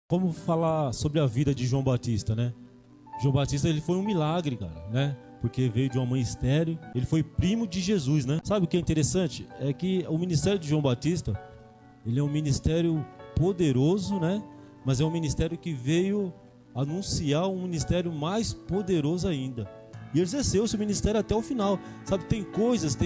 Como falar sobre a vida de João Batista, né? João Batista, ele foi um milagre, cara, né? Porque veio de uma mãe estéril, ele foi primo de Jesus, né? Sabe o que é interessante? É que o ministério de João Batista, ele é um ministério poderoso, né? Mas é um ministério que veio anunciar um ministério mais poderoso ainda. E exerceu esse ministério até o final. Sabe, tem coisas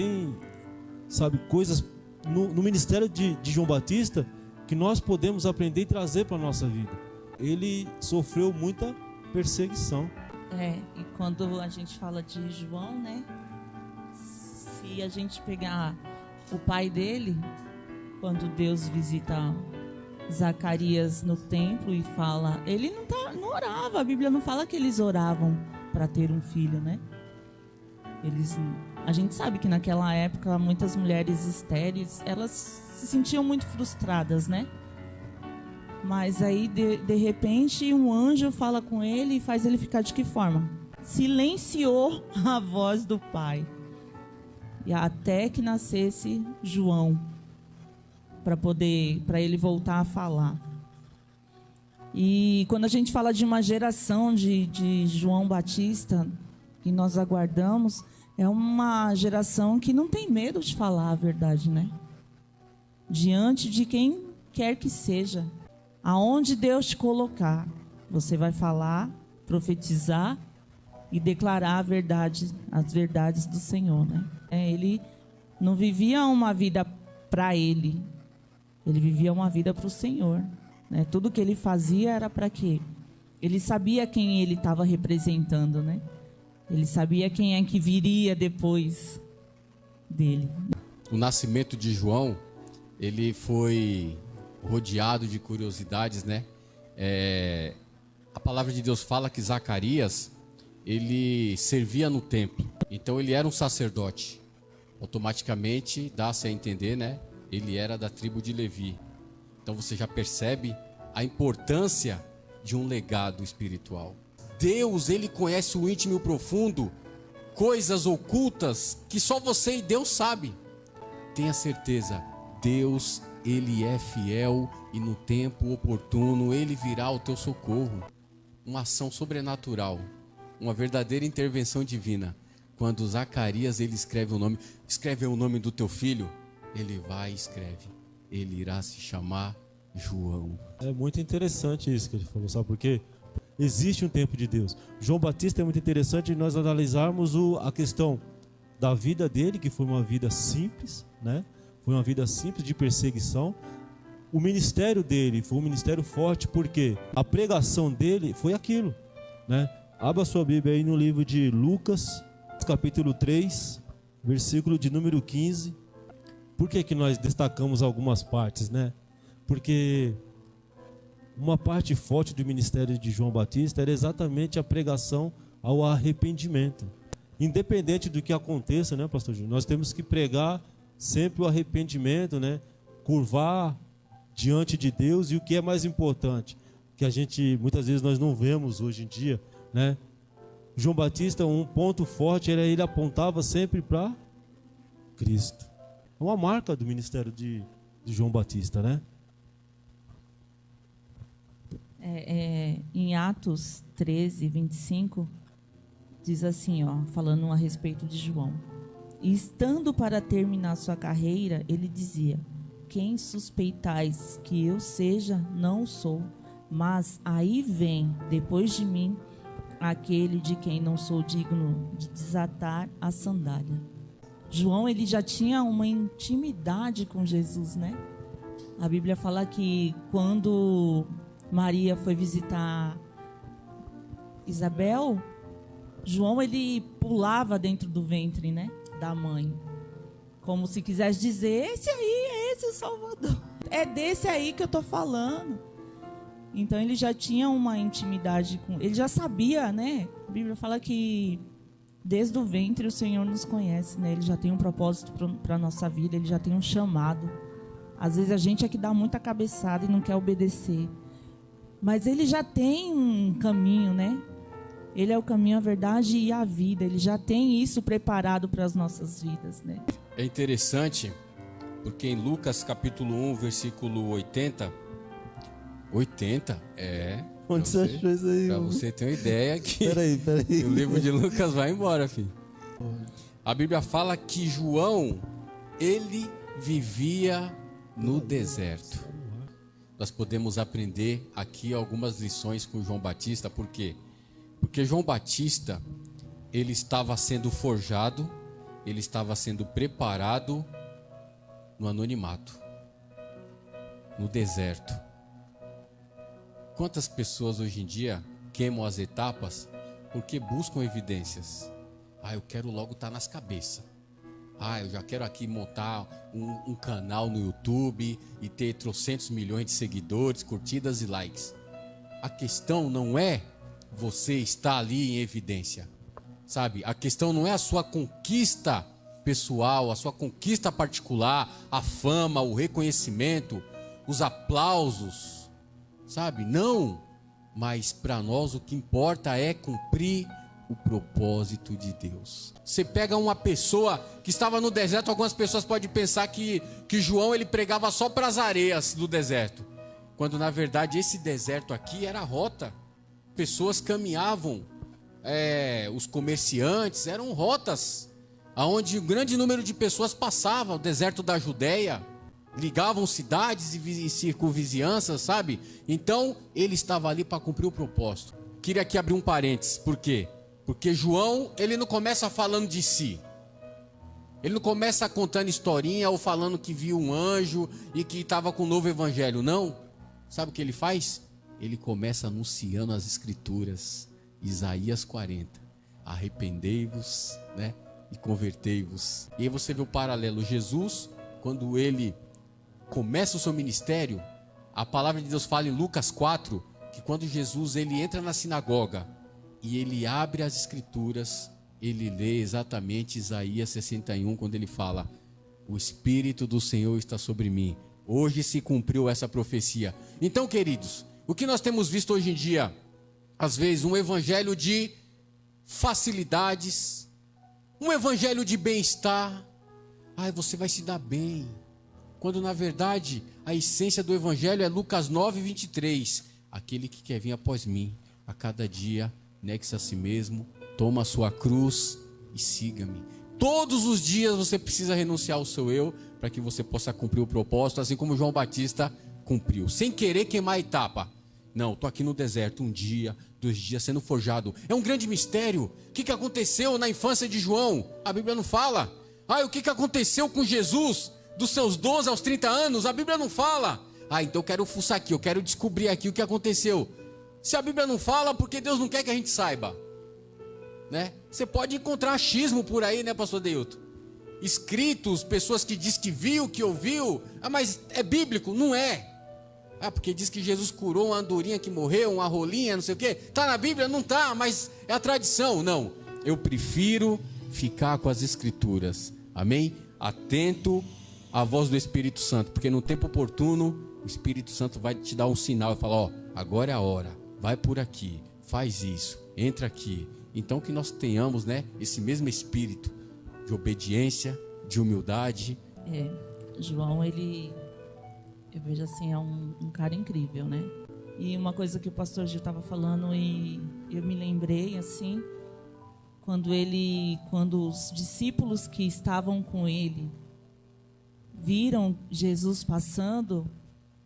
no ministério de João Batista que nós podemos aprender e trazer para a nossa vida. Ele sofreu muita perseguição. E quando a gente fala de João, né? Se a gente pegar o pai dele, quando Deus visita Zacarias no templo e fala, ele não orava, a Bíblia não fala que eles oravam para ter um filho, né? A gente sabe que naquela época muitas mulheres estéreis, elas se sentiam muito frustradas, né? Mas aí de repente um anjo fala com ele e faz ele ficar de que forma? Silenciou a voz do pai. E até que nascesse João, para ele voltar a falar. E quando a gente fala de uma geração de João Batista que nós aguardamos, é uma geração que não tem medo de falar a verdade, né? Diante de quem quer que seja, aonde Deus te colocar, você vai falar, profetizar e declarar as verdades do Senhor, né? Ele não vivia uma vida para ele vivia uma vida para o Senhor, né? Tudo que ele fazia era para quê? Ele sabia quem ele estava representando, né? Ele sabia quem é que viria depois dele. O nascimento de João, ele foi rodeado de curiosidades, né? A palavra de Deus fala que Zacarias, ele servia no templo. Então ele era um sacerdote. Automaticamente dá-se a entender, né? Ele era da tribo de Levi. Então você já percebe a importância de um legado espiritual. Deus, ele conhece o íntimo e o profundo, coisas ocultas que só você e Deus sabe. Tenha certeza, Deus, ele é fiel e no tempo oportuno ele virá ao teu socorro. Uma ação sobrenatural, uma verdadeira intervenção divina. Quando Zacarias ele escreve o nome do teu filho, ele vai e escreve, ele irá se chamar João. É muito interessante isso que ele falou, sabe por quê? Existe um tempo de Deus. João Batista é muito interessante nós analisarmos a questão da vida dele, que foi uma vida simples, né? Foi uma vida simples de perseguição. O ministério dele foi um ministério forte, porque a pregação dele foi aquilo, né? Abra sua Bíblia aí no livro de Lucas, capítulo 3, versículo de número 15. Por que nós destacamos algumas partes, né? Porque uma parte forte do ministério de João Batista era exatamente a pregação ao arrependimento. Independente do que aconteça, né, pastor Júnior? Nós temos que pregar sempre o arrependimento, né? Curvar diante de Deus, e o que é mais importante, que a gente muitas vezes nós não vemos hoje em dia, né? João Batista, um ponto forte era ele apontava sempre para Cristo. É uma marca do ministério de João Batista, né? Em Atos 13, 25, diz assim, falando a respeito de João. E estando para terminar sua carreira, ele dizia: quem suspeitais que eu seja, não sou, mas aí vem, depois de mim, aquele de quem não sou digno de desatar a sandália. João, ele já tinha uma intimidade com Jesus, né? A Bíblia fala que quando Maria foi visitar Isabel, João, ele pulava dentro do ventre, né, da mãe. Como se quisesse dizer, esse aí, esse é o Salvador. É desse aí que eu tô falando. Então ele já tinha uma intimidade com... Ele já sabia, né? A Bíblia fala que desde o ventre o Senhor nos conhece, né? Ele já tem um propósito para a nossa vida, ele já tem um chamado. Às vezes a gente é que dá muita cabeçada e não quer obedecer. Mas ele já tem um caminho, né? Ele é o caminho, a verdade e a vida. Ele já tem isso preparado para as nossas vidas, né? É interessante, porque em Lucas capítulo 1, versículo 80, 80? É. Onde você achou isso aí? Pra você ter uma ideia que Peraí. o livro de Lucas vai embora, filho. A Bíblia fala que João, ele vivia no deserto. Nós podemos aprender aqui algumas lições com João Batista. Por quê? Porque João Batista, ele estava sendo forjado, ele estava sendo preparado no anonimato, no deserto. Quantas pessoas hoje em dia queimam as etapas porque buscam evidências? Eu quero logo estar nas cabeças. Eu já quero aqui montar um canal no YouTube e ter trocentos milhões de seguidores, curtidas e likes. A questão não é você estar ali em evidência, sabe? A questão não é a sua conquista pessoal, a sua conquista particular, a fama, o reconhecimento, os aplausos, sabe? Não, mas para nós o que importa é cumprir o propósito de Deus. Você pega uma pessoa que estava no deserto, algumas pessoas podem pensar que João ele pregava só para as areias do deserto, quando na verdade esse deserto aqui era a rota. Pessoas caminhavam, os comerciantes, eram rotas aonde um grande número de pessoas passavam. O deserto da Judéia, ligavam cidades e circunvizinhanças, sabe? Então ele estava ali para cumprir o propósito. Queria aqui abrir um parênteses. Por quê? Porque João, ele não começa falando de si. Ele não começa contando historinha ou falando que viu um anjo e que estava com um novo evangelho. Não. Sabe o que ele faz? Ele começa anunciando as escrituras. Isaías 40. Arrependei-vos, né? E convertei-vos. E aí você vê o paralelo. Jesus, quando ele começa o seu ministério, a palavra de Deus fala em Lucas 4, que quando Jesus ele entra na sinagoga e ele abre as escrituras, ele lê exatamente Isaías 61, quando ele fala: o Espírito do Senhor está sobre mim. Hoje se cumpriu essa profecia. Então, queridos, o que nós temos visto hoje em dia, às vezes, um evangelho de facilidades, um evangelho de bem-estar. Você vai se dar bem. Quando na verdade a essência do evangelho é Lucas 9, 23. Aquele que quer vir após mim, a cada dia negue-se a si mesmo, toma a sua cruz e siga-me. Todos os dias você precisa renunciar ao seu eu para que você possa cumprir o propósito, assim como João Batista cumpriu, sem querer queimar a etapa. Não, estou aqui no deserto 1 dia, 2 dias sendo forjado. É um grande mistério. O que aconteceu na infância de João? A Bíblia não fala. O que aconteceu com Jesus dos seus 12 aos 30 anos? A Bíblia não fala. Então eu quero fuçar aqui, eu quero descobrir aqui o que aconteceu. Se a Bíblia não fala, porque Deus não quer que a gente saiba, né? Você pode encontrar achismo por aí, né, pastor Deilton? Escritos, pessoas que dizem que viu, que ouviu. Mas é bíblico? Não é. Porque diz que Jesus curou uma andorinha que morreu, uma rolinha, não sei o quê. Está na Bíblia? Não está, mas é a tradição. Não, eu prefiro ficar com as escrituras. Amém? Atento à voz do Espírito Santo, porque no tempo oportuno o Espírito Santo vai te dar um sinal e falar: agora é a hora, vai por aqui, faz isso, entra aqui. Então que nós tenhamos, né, esse mesmo espírito de obediência, de humildade. João, eu vejo assim, é um cara incrível, né? E uma coisa que o pastor Gil estava falando, e eu me lembrei assim, quando os discípulos que estavam com ele viram Jesus passando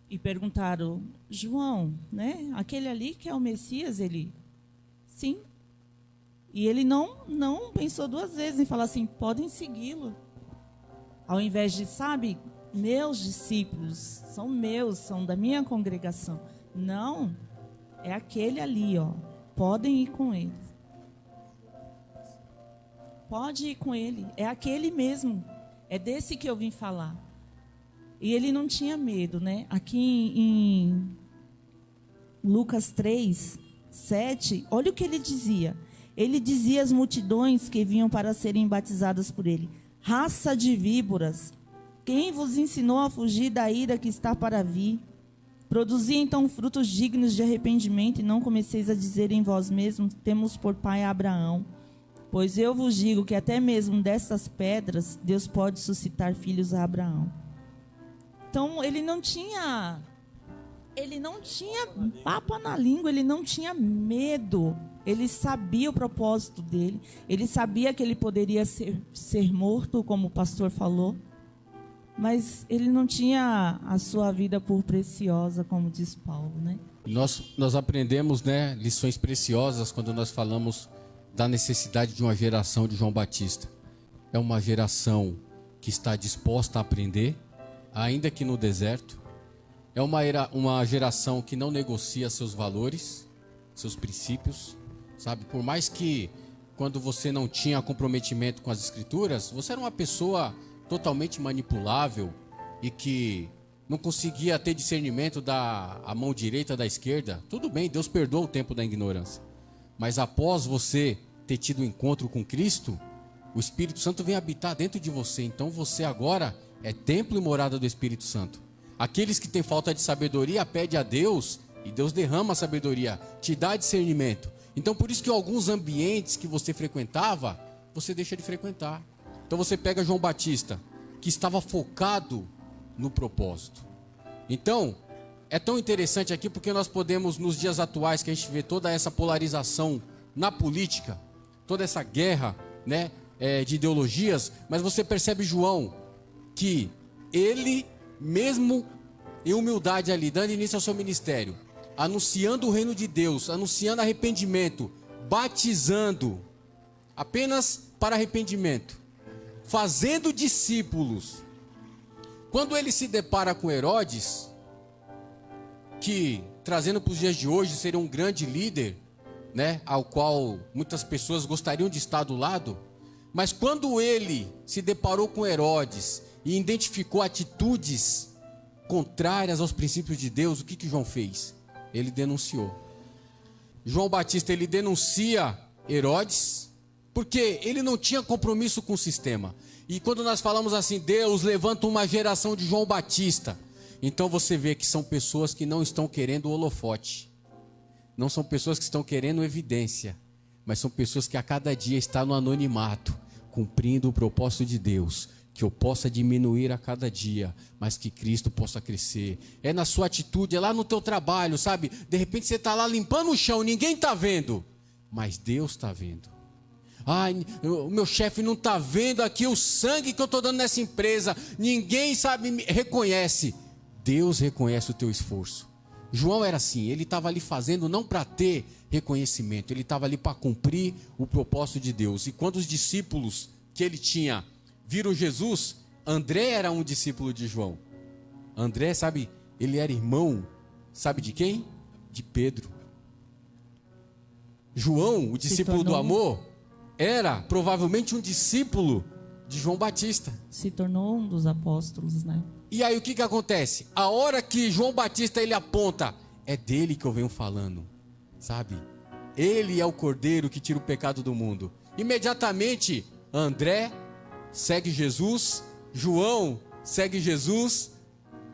e perguntaram: João, né? Aquele ali que é o Messias? Ele, sim. E ele não pensou 2 vezes em falar assim: podem segui-lo. Ao invés de, sabe, meus discípulos são meus, são da minha congregação. Não, é aquele ali, podem ir com ele. Pode ir com ele, é aquele mesmo. É desse que eu vim falar. E ele não tinha medo, né? Aqui em Lucas 3, 7, olha o que ele dizia. Ele dizia às multidões que vinham para serem batizadas por ele: raça de víboras, quem vos ensinou a fugir da ira que está para vir? Produzi então frutos dignos de arrependimento, e não comeceis a dizer em vós mesmos: temos por pai Abraão. Pois eu vos digo que até mesmo dessas pedras Deus pode suscitar filhos a Abraão. Então ele não tinha Ele não tinha papo na língua, ele não tinha medo. Ele sabia o propósito dele. Ele sabia que ele poderia ser morto, como o pastor falou. Mas ele não tinha a sua vida por preciosa, como diz Paulo, né? Nós aprendemos, né, lições preciosas quando nós falamos da necessidade de uma geração de João Batista. É uma geração que está disposta a aprender, ainda que no deserto. É uma geração que não negocia seus valores, seus princípios, sabe? Por mais que quando você não tinha comprometimento com as Escrituras, você era uma pessoa totalmente manipulável e que não conseguia ter discernimento da mão direita da esquerda. Tudo bem, Deus perdoa o tempo da ignorância. Mas após você ter tido um encontro com Cristo, o Espírito Santo vem habitar dentro de você. Então você agora é templo e morada do Espírito Santo. Aqueles que têm falta de sabedoria, pede a Deus e Deus derrama a sabedoria, te dá discernimento. Então por isso que alguns ambientes que você frequentava, você deixa de frequentar. Então você pega João Batista, que estava focado no propósito. Então, é tão interessante aqui porque nós podemos, nos dias atuais, que a gente vê toda essa polarização na política, toda essa guerra, né, de ideologias, mas você percebe João, que ele mesmo em humildade ali, dando início ao seu ministério, anunciando o reino de Deus, anunciando arrependimento, batizando, apenas para arrependimento, fazendo discípulos. Quando ele se depara com Herodes, que trazendo para os dias de hoje seria um grande líder, né, ao qual muitas pessoas gostariam de estar do lado, mas quando ele se deparou com Herodes e identificou atitudes contrárias aos princípios de Deus, o que João fez? Ele denunciou. João Batista, ele denuncia Herodes, porque ele não tinha compromisso com o sistema. E quando nós falamos assim, Deus levanta uma geração de João Batista, então você vê que são pessoas que não estão querendo holofote, não são pessoas que estão querendo evidência, mas são pessoas que a cada dia estão no anonimato, cumprindo o propósito de Deus, que eu possa diminuir a cada dia, mas que Cristo possa crescer. É na sua atitude, é lá no teu trabalho, sabe? De repente você está lá limpando o chão, ninguém está vendo, mas Deus está vendo. Ai, o meu chefe não está vendo aqui o sangue que eu estou dando nessa empresa, ninguém sabe, reconhece. Deus reconhece o teu esforço. João era assim, ele estava ali fazendo não para ter reconhecimento, ele estava ali para cumprir o propósito de Deus. E quando os discípulos que ele tinha viram Jesus, André era um discípulo de João. André, sabe, ele era irmão, sabe de quem? De Pedro. João, o discípulo do amor, era provavelmente um discípulo de João Batista. Se tornou um dos apóstolos, né? E aí o que acontece? A hora que João Batista ele aponta, é dele que eu venho falando, sabe? Ele é o cordeiro que tira o pecado do mundo. Imediatamente, André segue Jesus, João segue Jesus,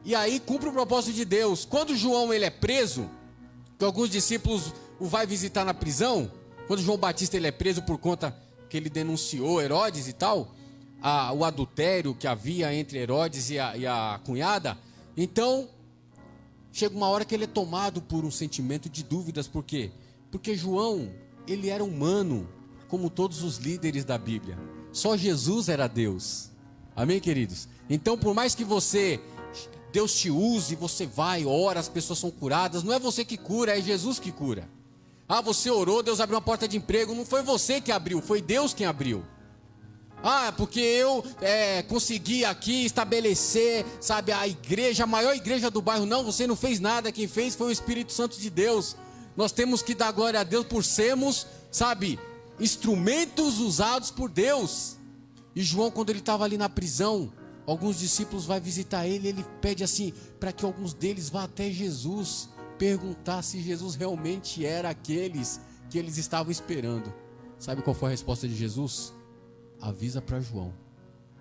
e aí cumpre o propósito de Deus. Quando João ele é preso, que alguns discípulos o vai visitar na prisão, quando João Batista ele é preso por conta que ele denunciou Herodes e tal, o adultério que havia entre Herodes e a cunhada, então chega uma hora que ele é tomado por um sentimento de dúvidas. Por quê? Porque João, ele era humano, como todos os líderes da Bíblia. Só Jesus era Deus. Amém, queridos? Então, por mais que Deus te use, você vai, ora, as pessoas são curadas, não é você que cura, é Jesus que cura. Ah, você orou, Deus abriu uma porta de emprego, não foi você que abriu, foi Deus quem abriu. Ah, porque eu consegui aqui estabelecer, sabe, a igreja, a maior igreja do bairro. Não, você não fez nada, quem fez foi o Espírito Santo de Deus. Nós temos que dar glória a Deus por sermos, sabe, instrumentos usados por Deus. E João, quando ele estava ali na prisão, alguns discípulos vão visitar ele, ele pede assim, para que alguns deles vá até Jesus, perguntar se Jesus realmente era aqueles que eles estavam esperando. Sabe qual foi a resposta de Jesus? Avisa para João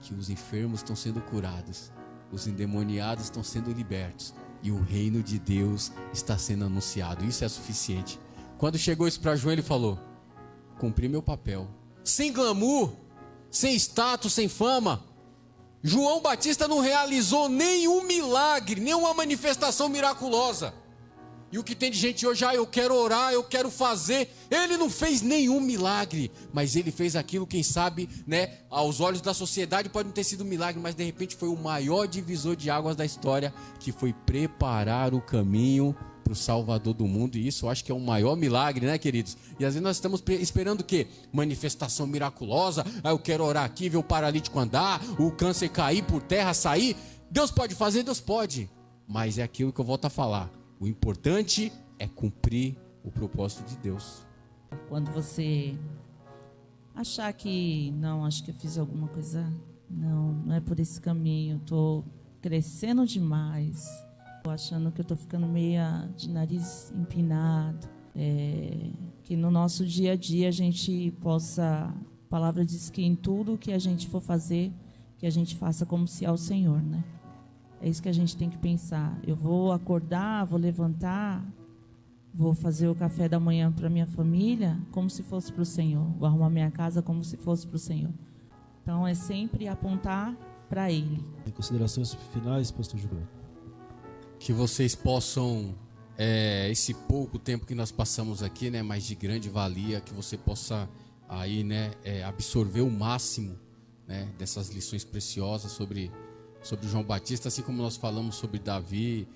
que os enfermos estão sendo curados, os endemoniados estão sendo libertos e o reino de Deus está sendo anunciado. Isso é suficiente. Quando chegou isso para João, ele falou: cumpri meu papel. Sem glamour, sem status, sem fama. João Batista não realizou nenhum milagre, nenhuma manifestação miraculosa. E o que tem de gente hoje, eu quero orar, eu quero fazer. Ele não fez nenhum milagre, mas ele fez aquilo, quem sabe, né, aos olhos da sociedade pode não ter sido um milagre, mas de repente foi o maior divisor de águas da história, que foi preparar o caminho para o Salvador do mundo. E isso eu acho que é o maior milagre, né, queridos? E às vezes nós estamos esperando o quê? Manifestação miraculosa. Eu quero orar aqui, ver o paralítico andar, o câncer cair por terra, sair. Deus pode fazer? Deus pode. Mas é aquilo que eu volto a falar. O importante é cumprir o propósito de Deus. Quando você achar que, não, acho que eu fiz alguma coisa, não é por esse caminho, estou crescendo demais, tô achando que eu estou ficando meia de nariz empinado, que no nosso dia a dia a gente possa, a palavra diz que em tudo que a gente for fazer, que a gente faça como se ao Senhor, né? É isso que a gente tem que pensar. Eu vou acordar, vou levantar, vou fazer o café da manhã para minha família como se fosse para o Senhor. Vou arrumar minha casa como se fosse para o Senhor. Então é sempre apontar para Ele. Em considerações finais, pastor Gilberto. Que vocês possam, esse pouco tempo que nós passamos aqui, né, mas de grande valia, que você possa aí, né, absorver o máximo, né, dessas lições preciosas sobre João Batista, assim como nós falamos sobre Davi,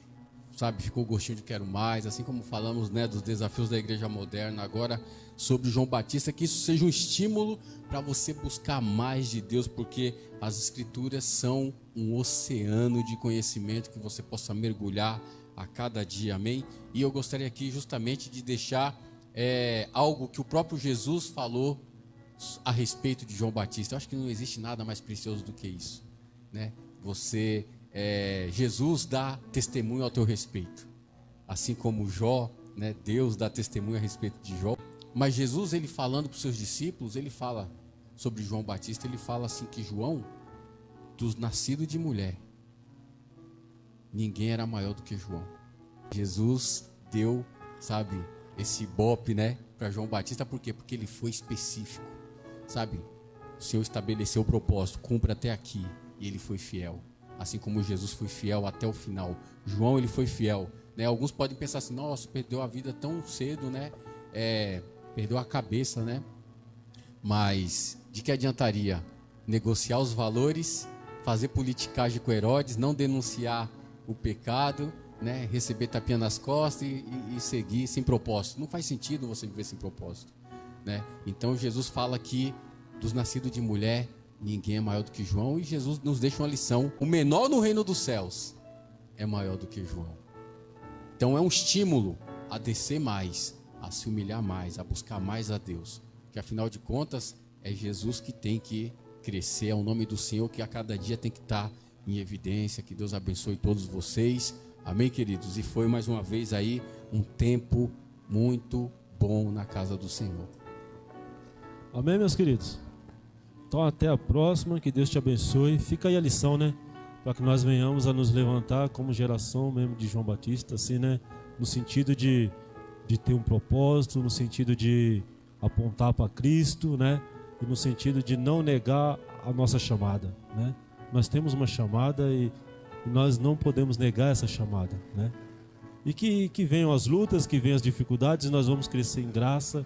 sabe, ficou o gostinho de quero mais, assim como falamos, né, dos desafios da igreja moderna, agora sobre João Batista, que isso seja um estímulo para você buscar mais de Deus, porque as escrituras são um oceano de conhecimento que você possa mergulhar a cada dia, amém? E eu gostaria aqui justamente de deixar algo que o próprio Jesus falou a respeito de João Batista. Eu acho que não existe nada mais precioso do que isso, né? Jesus dá testemunho ao teu respeito, assim como Jó, né, Deus dá testemunho a respeito de Jó. Mas Jesus, ele falando para os seus discípulos, ele fala sobre João Batista, ele fala assim que João, dos nascidos de mulher, ninguém era maior do que João. Jesus deu, sabe, esse ibope, né, para João Batista, por quê? Porque ele foi específico, sabe? O Senhor estabeleceu o propósito, cumpra até aqui. E ele foi fiel, assim como Jesus foi fiel até o final. João, ele foi fiel, né? Alguns podem pensar assim, nossa, perdeu a vida tão cedo, né? Perdeu a cabeça, né? Mas de que adiantaria negociar os valores, fazer politicagem com Herodes, não denunciar o pecado, né? Receber tapinha nas costas e seguir sem propósito? Não faz sentido você viver sem propósito, né? Então Jesus fala que dos nascidos de mulher ninguém é maior do que João, e Jesus nos deixa uma lição: o menor no reino dos céus é maior do que João. Então é um estímulo a descer mais, a se humilhar mais, a buscar mais a Deus, que afinal de contas é Jesus que tem que crescer, é o nome do Senhor que a cada dia tem que estar em evidência. Que Deus abençoe todos vocês, amém, queridos? E foi mais uma vez aí um tempo muito bom na casa do Senhor. Amém, meus queridos? Então até a próxima, que Deus te abençoe. Fica aí a lição, né? Para que nós venhamos a nos levantar como geração mesmo de João Batista, assim, né? No sentido de ter um propósito, no sentido de apontar para Cristo, né? E no sentido de não negar a nossa chamada, né? Nós temos uma chamada e nós não podemos negar essa chamada, né? E que venham as lutas, que venham as dificuldades, e nós vamos crescer em graça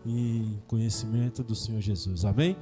e conhecimento do Senhor Jesus, amém?